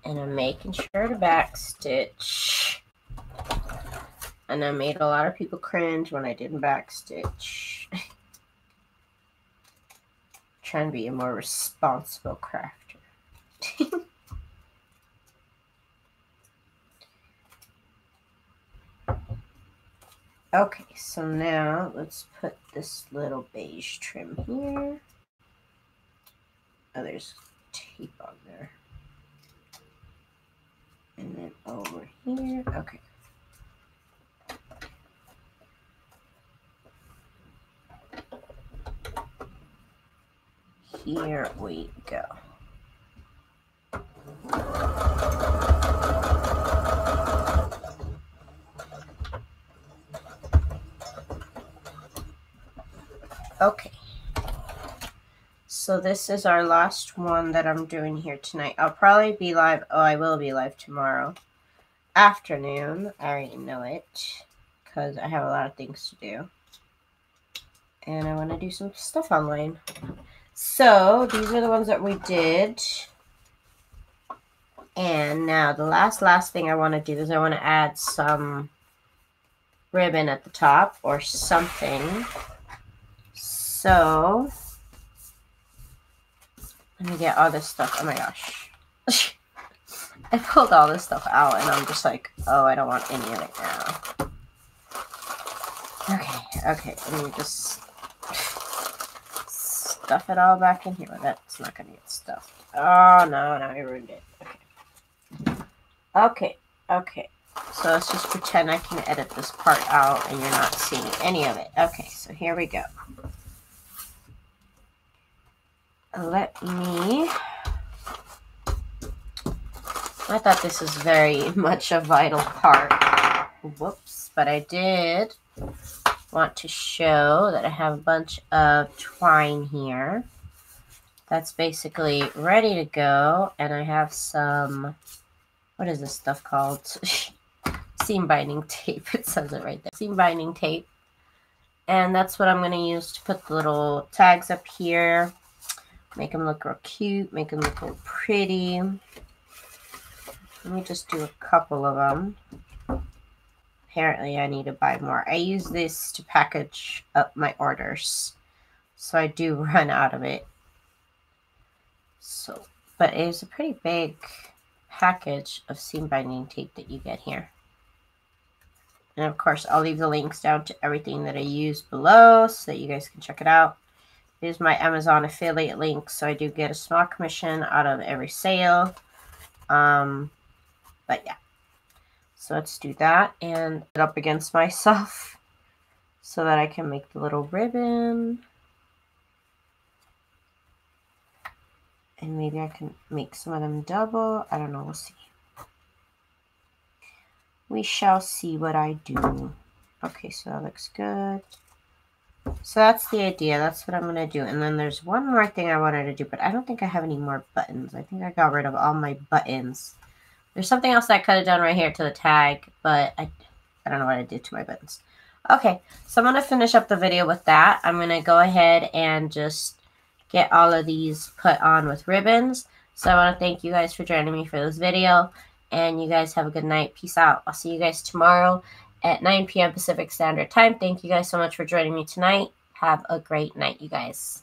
And I'm making sure to back stitch. And I made a lot of people cringe when I didn't back stitch. Trying to be a more responsible crafter. Okay, so now let's put this little beige trim here. Oh, there's tape on there. And then over here. Okay. Here we go. Okay. So this is our last one that I'm doing here tonight. I'll probably be live. Oh, I will be live tomorrow afternoon. I already know it because I have a lot of things to do. And I want to do some stuff online. So these are the ones that we did. And now the last thing I want to do is I want to add some ribbon at the top or something. So let me get all this stuff. Oh my gosh. I pulled all this stuff out and I'm just like, oh, I don't want any of it now. Okay, let me just stuff it all back in here. Well, that's not going to get stuffed. Oh, no, I ruined it. Okay. So let's just pretend I can edit this part out and you're not seeing any of it. Okay, so here we go. Let me... I thought this was very much a vital part. Whoops. But I did want to show that I have a bunch of twine here. That's basically ready to go. And I have some... What is this stuff called? Seam binding tape. It says it right there. Seam binding tape. And that's what I'm going to use to put the little tags up here. Make them look real cute. Make them look real pretty. Let me just do a couple of them. Apparently I need to buy more. I use this to package up my orders. So I do run out of it. So, but it's a pretty big package of seam binding tape that you get here. And of course, I'll leave the links down to everything that I use below so that you guys can check it out. Here's my Amazon affiliate link, so I do get a small commission out of every sale. But yeah. So let's do that and put it up against myself so that I can make the little ribbon. And maybe I can make some of them double. I don't know. We'll see. We shall see what I do. Okay, so that looks good. So that's the idea. That's what I'm going to do. And then there's one more thing I wanted to do, but I don't think I have any more buttons. I think I got rid of all my buttons. There's something else that I could have done right here to the tag, but I don't know what I did to my buttons. Okay, so I'm going to finish up the video with that. I'm going to go ahead and just get all of these put on with ribbons. So I want to thank you guys for joining me for this video. And you guys have a good night. Peace out. I'll see you guys tomorrow at 9 p.m. Pacific Standard Time. Thank you guys so much for joining me tonight. Have a great night, you guys.